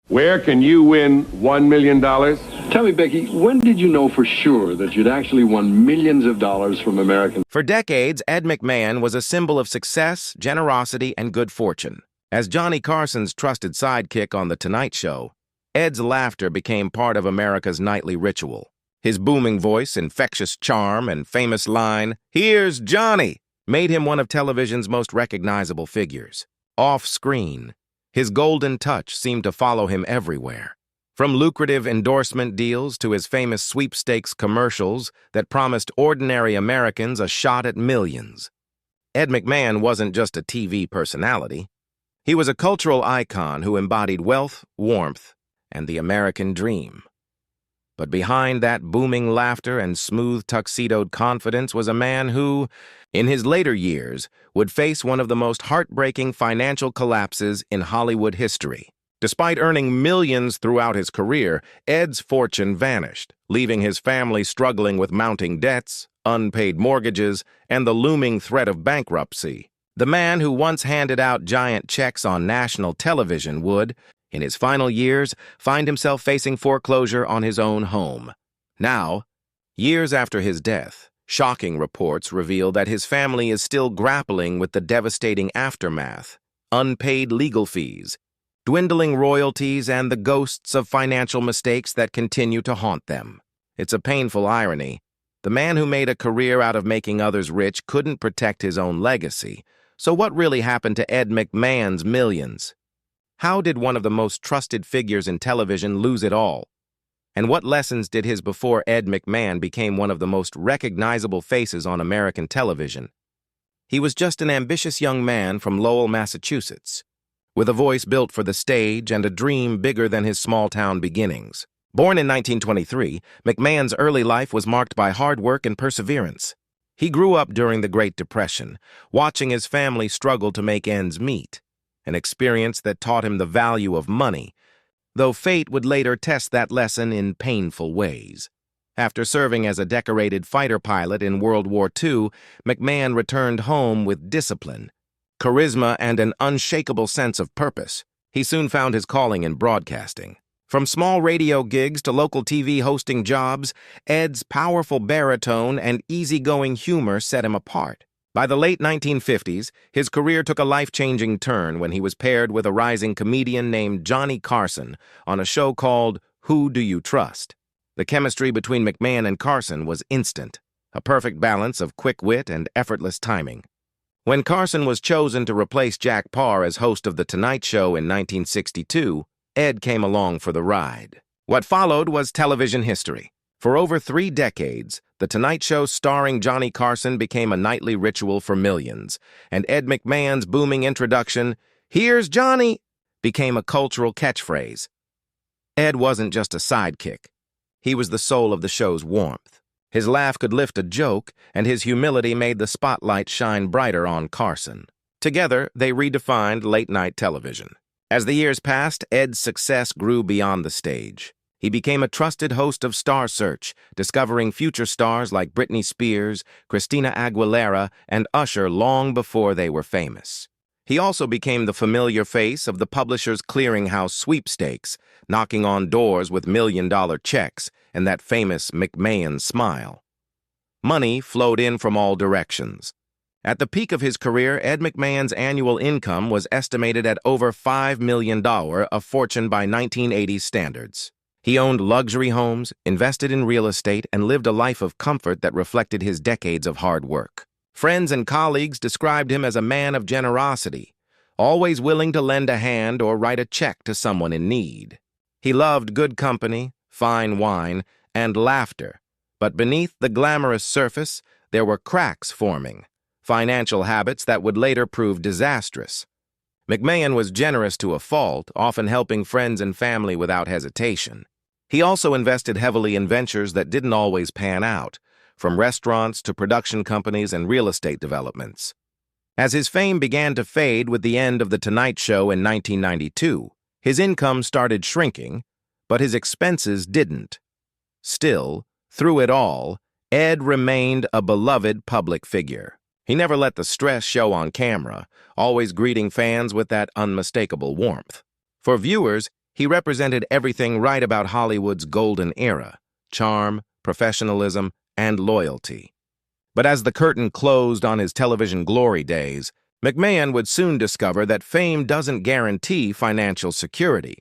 Where can you win $1 million? Tell me, Becky, when did you know for sure that you'd actually won millions of dollars from American? For decades, Ed McMahon was a symbol of success, generosity, and good fortune. As Johnny Carson's trusted sidekick on The Tonight Show, Ed's laughter became part of America's nightly ritual. His booming voice, infectious charm, and famous line, "Here's Johnny," made him one of television's most recognizable figures. Off-screen, his golden touch seemed to follow him everywhere. From lucrative endorsement deals to his famous sweepstakes commercials that promised ordinary Americans a shot at millions. Ed McMahon wasn't just a TV personality. He was a cultural icon who embodied wealth, warmth, and the American dream. But behind that booming laughter and smooth tuxedoed confidence was a man who, in his later years, would face one of the most heartbreaking financial collapses in Hollywood history. Despite earning millions throughout his career, Ed's fortune vanished, leaving his family struggling with mounting debts, unpaid mortgages, and the looming threat of bankruptcy. The man who once handed out giant checks on national television would, in his final years, find himself facing foreclosure on his own home. Now, years after his death, shocking reports reveal that his family is still grappling with the devastating aftermath: unpaid legal fees, dwindling royalties, and the ghosts of financial mistakes that continue to haunt them. It's a painful irony. The man who made a career out of making others rich couldn't protect his own legacy. So what really happened to Ed McMahon's millions? How did one of the most trusted figures in television lose it all? And what lessons did his before Ed McMahon became one of the most recognizable faces on American television? He was just an ambitious young man from Lowell, Massachusetts, with a voice built for the stage and a dream bigger than his small-town beginnings. Born in 1923, McMahon's early life was marked by hard work and perseverance. He grew up during the Great Depression, watching his family struggle to make ends meet, an experience that taught him the value of money, though fate would later test that lesson in painful ways. After serving as a decorated fighter pilot in World War II, McMahon returned home with discipline, charisma, and an unshakable sense of purpose. He soon found his calling in broadcasting. From small radio gigs to local TV hosting jobs, Ed's powerful baritone and easygoing humor set him apart. By the late 1950s, his career took a life-changing turn when he was paired with a rising comedian named Johnny Carson on a show called Who Do You Trust? The chemistry between McMahon and Carson was instant, a perfect balance of quick wit and effortless timing. When Carson was chosen to replace Jack Paar as host of The Tonight Show in 1962, Ed came along for the ride. What followed was television history. For over 3 decades, The Tonight Show starring Johnny Carson became a nightly ritual for millions, and Ed McMahon's booming introduction, "Here's Johnny," became a cultural catchphrase. Ed wasn't just a sidekick. He was the soul of the show's warmth. His laugh could lift a joke, and his humility made the spotlight shine brighter on Carson. Together, they redefined late-night television. As the years passed, Ed's success grew beyond the stage. He became a trusted host of Star Search, discovering future stars like Britney Spears, Christina Aguilera, and Usher long before they were famous. He also became the familiar face of the Publishers Clearinghouse sweepstakes, knocking on doors with million-dollar checks and that famous McMahon smile. Money flowed in from all directions. At the peak of his career, Ed McMahon's annual income was estimated at over $5 million, a fortune by 1980s standards. He owned luxury homes, invested in real estate, and lived a life of comfort that reflected his decades of hard work. Friends and colleagues described him as a man of generosity, always willing to lend a hand or write a check to someone in need. He loved good company, fine wine, and laughter, but beneath the glamorous surface, there were cracks forming, financial habits that would later prove disastrous. McMahon was generous to a fault, often helping friends and family without hesitation. He also invested heavily in ventures that didn't always pan out, from restaurants to production companies and real estate developments. As his fame began to fade with the end of The Tonight Show in 1992, his income started shrinking, but his expenses didn't. Still, through it all, Ed remained a beloved public figure. He never let the stress show on camera, always greeting fans with that unmistakable warmth. For viewers, He represented everything right about Hollywood's golden era: charm, professionalism, and loyalty. But as the curtain closed on his television glory days, McMahon would soon discover that fame doesn't guarantee financial security.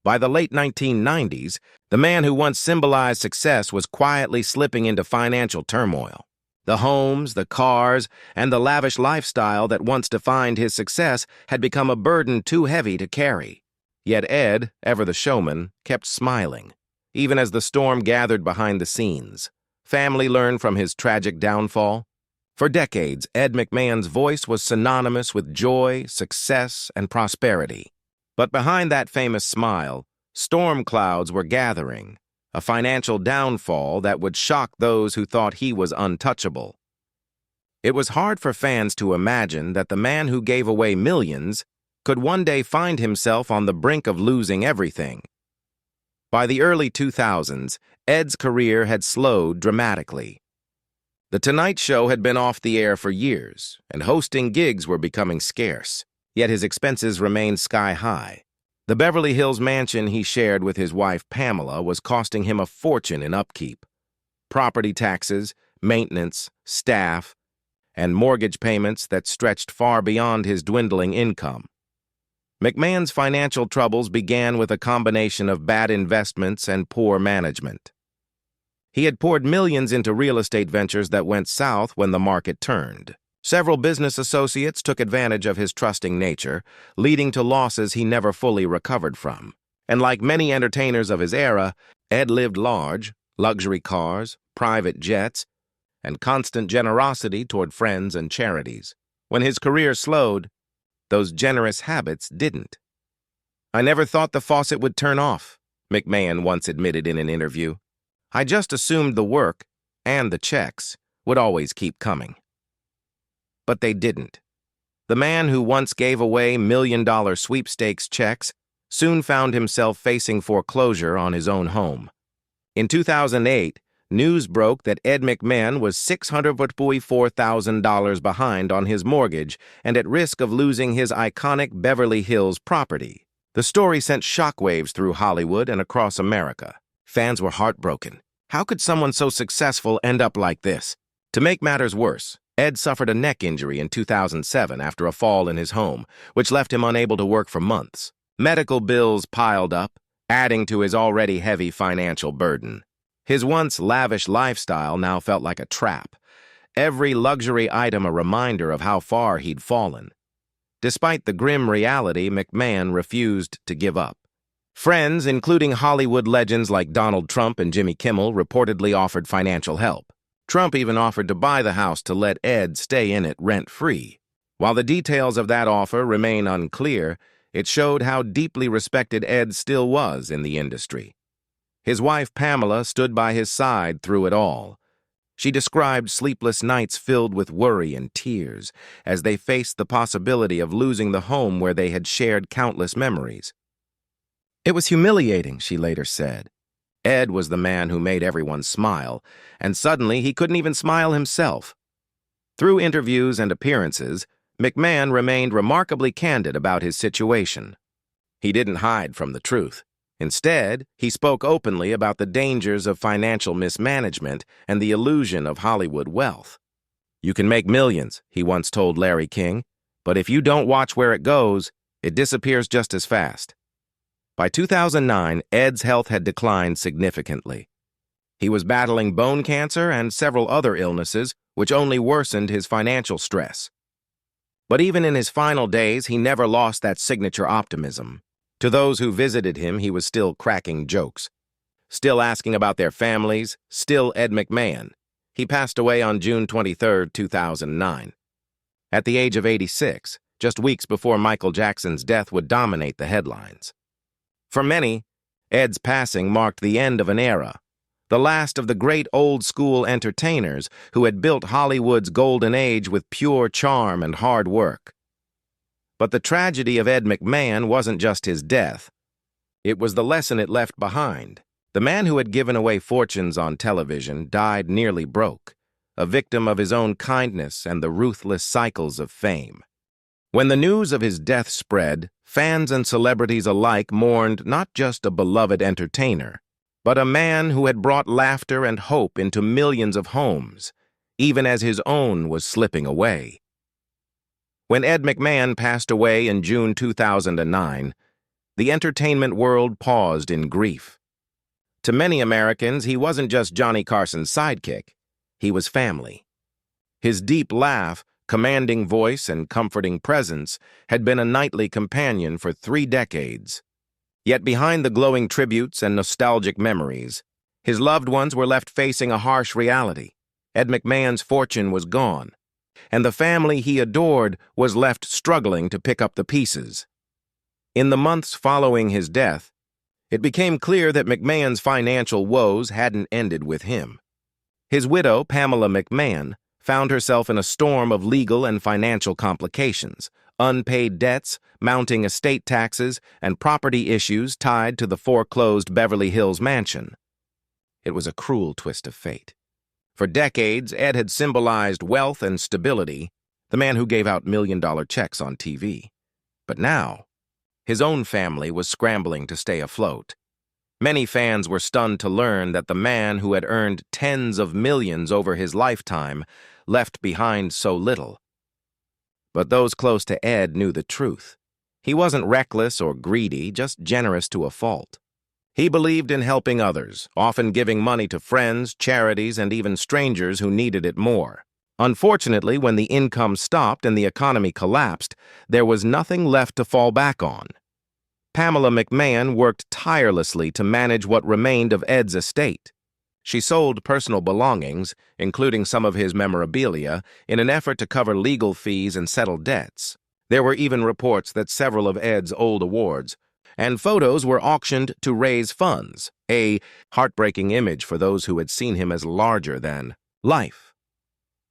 By the late 1990s, the man who once symbolized success was quietly slipping into financial turmoil. The homes, the cars, and the lavish lifestyle that once defined his success had become a burden too heavy to carry. Yet Ed, ever the showman, kept smiling, even as the storm gathered behind the scenes. Family learned from his tragic downfall. For decades, Ed McMahon's voice was synonymous with joy, success, and prosperity. But behind that famous smile, storm clouds were gathering, a financial downfall that would shock those who thought he was untouchable. It was hard for fans to imagine that the man who gave away millions could one day find himself on the brink of losing everything. By the early 2000s, Ed's career had slowed dramatically. The Tonight Show had been off the air for years, and hosting gigs were becoming scarce, yet his expenses remained sky-high. The Beverly Hills mansion he shared with his wife Pamela was costing him a fortune in upkeep. Property taxes, maintenance, staff, and mortgage payments that stretched far beyond his dwindling income. McMahon's financial troubles began with a combination of bad investments and poor management. He had poured millions into real estate ventures that went south when the market turned. Several business associates took advantage of his trusting nature, leading to losses he never fully recovered from. And like many entertainers of his era, Ed lived large, luxury cars, private jets, and constant generosity toward friends and charities. When his career slowed, those generous habits didn't. "I never thought the faucet would turn off," McMahon once admitted in an interview. "I just assumed the work, and the checks, would always keep coming." But they didn't. The man who once gave away million-dollar sweepstakes checks soon found himself facing foreclosure on his own home. In 2008, news broke that Ed McMahon was $644,000 behind on his mortgage and at risk of losing his iconic Beverly Hills property. The story sent shockwaves through Hollywood and across America. Fans were heartbroken. How could someone so successful end up like this? To make matters worse, Ed suffered a neck injury in 2007 after a fall in his home, which left him unable to work for months. Medical bills piled up, adding to his already heavy financial burden. His once lavish lifestyle now felt like a trap, every luxury item a reminder of how far he'd fallen. Despite the grim reality, McMahon refused to give up. Friends, including Hollywood legends like Donald Trump and Jimmy Kimmel, reportedly offered financial help. Trump even offered to buy the house to let Ed stay in it rent-free. While the details of that offer remain unclear, it showed how deeply respected Ed still was in the industry. His wife Pamela stood by his side through it all. She described sleepless nights filled with worry and tears as they faced the possibility of losing the home where they had shared countless memories. "It was humiliating," she later said. Ed was the man who made everyone smile, and suddenly he couldn't even smile himself. Through interviews and appearances, McMahon remained remarkably candid about his situation. He didn't hide from the truth. Instead, he spoke openly about the dangers of financial mismanagement and the illusion of Hollywood wealth. "You can make millions," he once told Larry King, "but if you don't watch where it goes, it disappears just as fast." By 2009, Ed's health had declined significantly. He was battling bone cancer and several other illnesses, which only worsened his financial stress. But even in his final days, he never lost that signature optimism. To those who visited him, he was still cracking jokes, still asking about their families, still Ed McMahon. He passed away on June 23, 2009. At the age of 86, just weeks before Michael Jackson's death would dominate the headlines. For many, Ed's passing marked the end of an era, the last of the great old-school entertainers who had built Hollywood's golden age with pure charm and hard work. But the tragedy of Ed McMahon wasn't just his death. It was the lesson it left behind. The man who had given away fortunes on television died nearly broke, a victim of his own kindness and the ruthless cycles of fame. When the news of his death spread, fans and celebrities alike mourned not just a beloved entertainer, but a man who had brought laughter and hope into millions of homes, even as his own was slipping away. When Ed McMahon passed away in June 2009, the entertainment world paused in grief. To many Americans, he wasn't just Johnny Carson's sidekick. He was family. His deep laugh, commanding voice, and comforting presence had been a nightly companion for 3 decades. Yet behind the glowing tributes and nostalgic memories, his loved ones were left facing a harsh reality. Ed McMahon's fortune was gone, and the family he adored was left struggling to pick up the pieces. In the months following his death, it became clear that McMahon's financial woes hadn't ended with him. His widow, Pamela McMahon, found herself in a storm of legal and financial complications, unpaid debts, mounting estate taxes, and property issues tied to the foreclosed Beverly Hills mansion. It was a cruel twist of fate. For decades, Ed had symbolized wealth and stability, the man who gave out million-dollar checks on TV. But now, his own family was scrambling to stay afloat. Many fans were stunned to learn that the man who had earned tens of millions over his lifetime left behind so little. But those close to Ed knew the truth. He wasn't reckless or greedy, just generous to a fault. He believed in helping others, often giving money to friends, charities, and even strangers who needed it more. Unfortunately, when the income stopped and the economy collapsed, there was nothing left to fall back on. Pamela McMahon worked tirelessly to manage what remained of Ed's estate. She sold personal belongings, including some of his memorabilia, in an effort to cover legal fees and settle debts. There were even reports that several of Ed's old awards and photos were auctioned to raise funds, a heartbreaking image for those who had seen him as larger than life.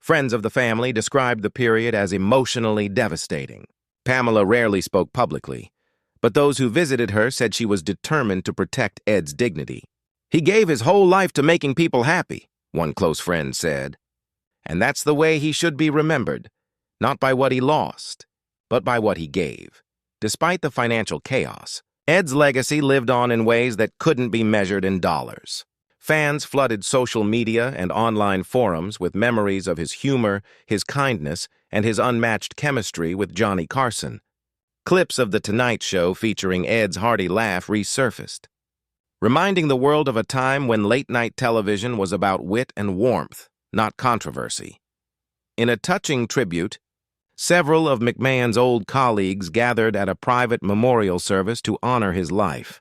Friends of the family described the period as emotionally devastating. Pamela rarely spoke publicly, but those who visited her said she was determined to protect Ed's dignity. "He gave his whole life to making people happy," one close friend said. "And that's the way he should be remembered, not by what he lost, but by what he gave." Despite the financial chaos, Ed's legacy lived on in ways that couldn't be measured in dollars. Fans flooded social media and online forums with memories of his humor, his kindness, and his unmatched chemistry with Johnny Carson. Clips of The Tonight Show featuring Ed's hearty laugh resurfaced, reminding the world of a time when late-night television was about wit and warmth, not controversy. In a touching tribute, several of McMahon's old colleagues gathered at a private memorial service to honor his life.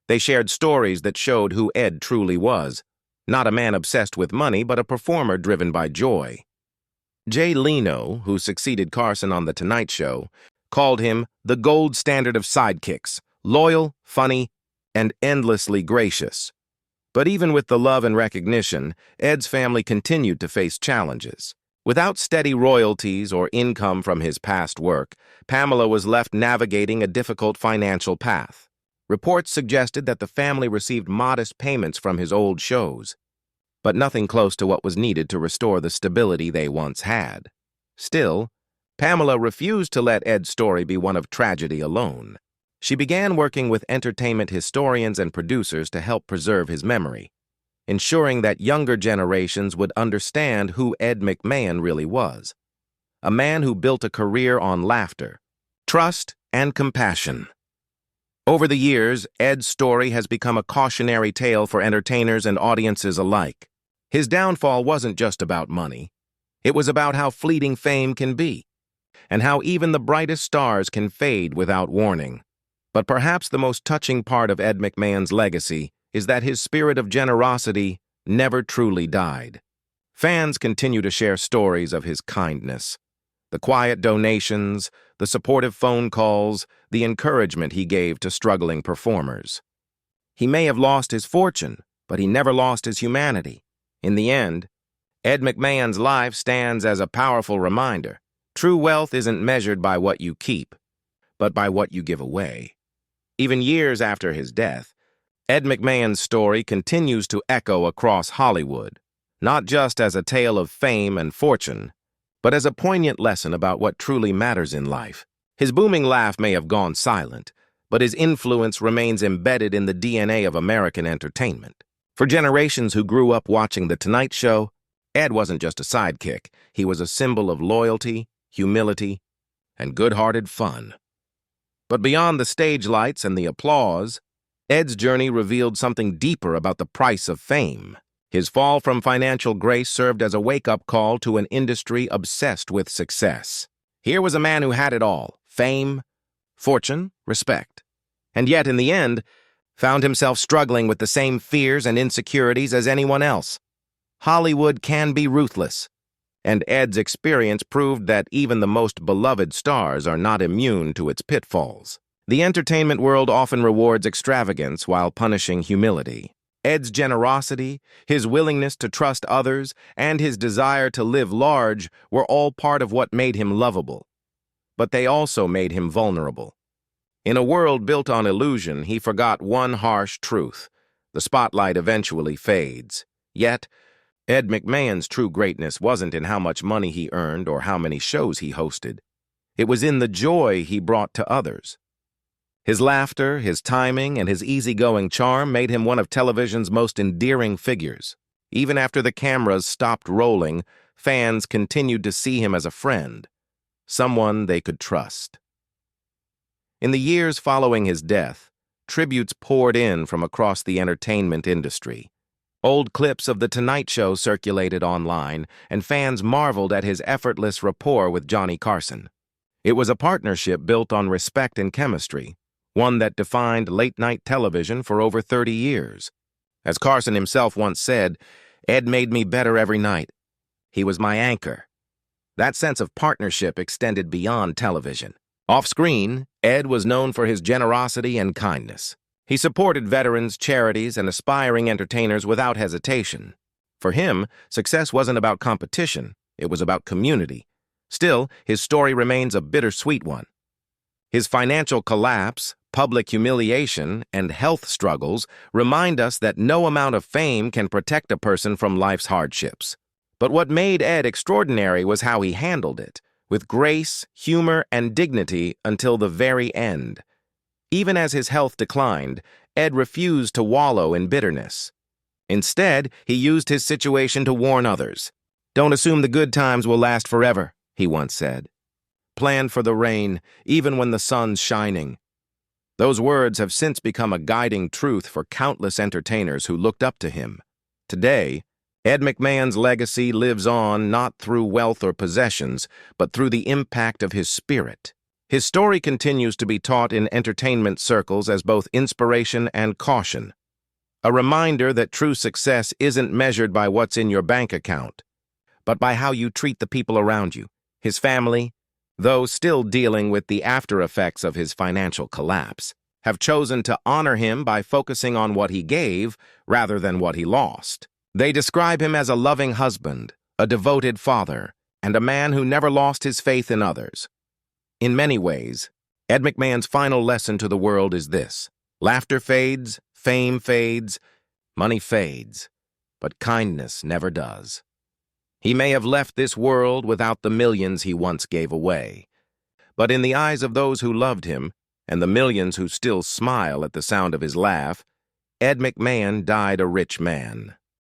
They shared stories that showed who Ed truly was, not a man obsessed with money, but a performer driven by joy. Jay Leno, who succeeded Carson on The Tonight Show, called him the gold standard of sidekicks, loyal, funny, and endlessly gracious. But even with the love and recognition, Ed's family continued to face challenges. Without steady royalties or income from his past work, Pamela was left navigating a difficult financial path. Reports suggested that the family received modest payments from his old shows, but nothing close to what was needed to restore the stability they once had. Still, Pamela refused to let Ed's story be one of tragedy alone. She began working with entertainment historians and producers to help preserve his memory, ensuring that younger generations would understand who Ed McMahon really was. A man who built a career on laughter, trust, and compassion. Over the years, Ed's story has become a cautionary tale for entertainers and audiences alike. His downfall wasn't just about money. It was about how fleeting fame can be, and how even the brightest stars can fade without warning. But perhaps the most touching part of Ed McMahon's legacy is that his spirit of generosity never truly died. Fans continue to share stories of his kindness, the quiet donations, the supportive phone calls, the encouragement he gave to struggling performers. He may have lost his fortune, but he never lost his humanity. In the end, Ed McMahon's life stands as a powerful reminder. True wealth isn't measured by what you keep, but by what you give away. Even years after his death, Ed McMahon's story continues to echo across Hollywood, not just as a tale of fame and fortune, but as a poignant lesson about what truly matters in life. His booming laugh may have gone silent, but his influence remains embedded in the DNA of American entertainment. For generations who grew up watching The Tonight Show, Ed wasn't just a sidekick. He was a symbol of loyalty, humility, and good-hearted fun. But beyond the stage lights and the applause, Ed's journey revealed something deeper about the price of fame. His fall from financial grace served as a wake-up call to an industry obsessed with success. Here was a man who had it all: fame, fortune, respect. And yet, in the end, found himself struggling with the same fears and insecurities as anyone else. Hollywood can be ruthless, and Ed's experience proved that even the most beloved stars are not immune to its pitfalls. The entertainment world often rewards extravagance while punishing humility. Ed's generosity, his willingness to trust others, and his desire to live large were all part of what made him lovable. But they also made him vulnerable. In a world built on illusion, he forgot one harsh truth: the spotlight eventually fades. Yet, Ed McMahon's true greatness wasn't in how much money he earned or how many shows he hosted. It was in the joy he brought to others. His laughter, his timing, and his easygoing charm made him one of television's most endearing figures. Even after the cameras stopped rolling, fans continued to see him as a friend, someone they could trust. In the years following his death, tributes poured in from across the entertainment industry. Old clips of The Tonight Show circulated online, and fans marveled at his effortless rapport with Johnny Carson. It was a partnership built on respect and chemistry, one that defined late-night television for over 30 years. As Carson himself once said, "Ed made me better every night. He was my anchor." That sense of partnership extended beyond television. Off-screen, Ed was known for his generosity and kindness. He supported veterans, charities, and aspiring entertainers without hesitation. For him, success wasn't about competition, it was about community. Still, his story remains a bittersweet one. His financial collapse, public humiliation, and health struggles remind us that no amount of fame can protect a person from life's hardships. But what made Ed extraordinary was how he handled it, with grace, humor, and dignity until the very end. Even as his health declined, Ed refused to wallow in bitterness. Instead, he used his situation to warn others. "Don't assume the good times will last forever," he once said. "Plan for the rain, even when the sun's shining." Those words have since become a guiding truth for countless entertainers who looked up to him. Today, Ed McMahon's legacy lives on not through wealth or possessions, but through the impact of his spirit. His story continues to be taught in entertainment circles as both inspiration and caution. A reminder that true success isn't measured by what's in your bank account, but by how you treat the people around you. His family, though still dealing with the after effects of his financial collapse, have chosen to honor him by focusing on what he gave rather than what he lost. They describe him as a loving husband, a devoted father, and a man who never lost his faith in others. In many ways, Ed McMahon's final lesson to the world is this: laughter fades, fame fades, money fades, but kindness never does. He may have left this world without the millions he once gave away, but in the eyes of those who loved him, and the millions who still smile at the sound of his laugh, Ed McMahon died a rich man.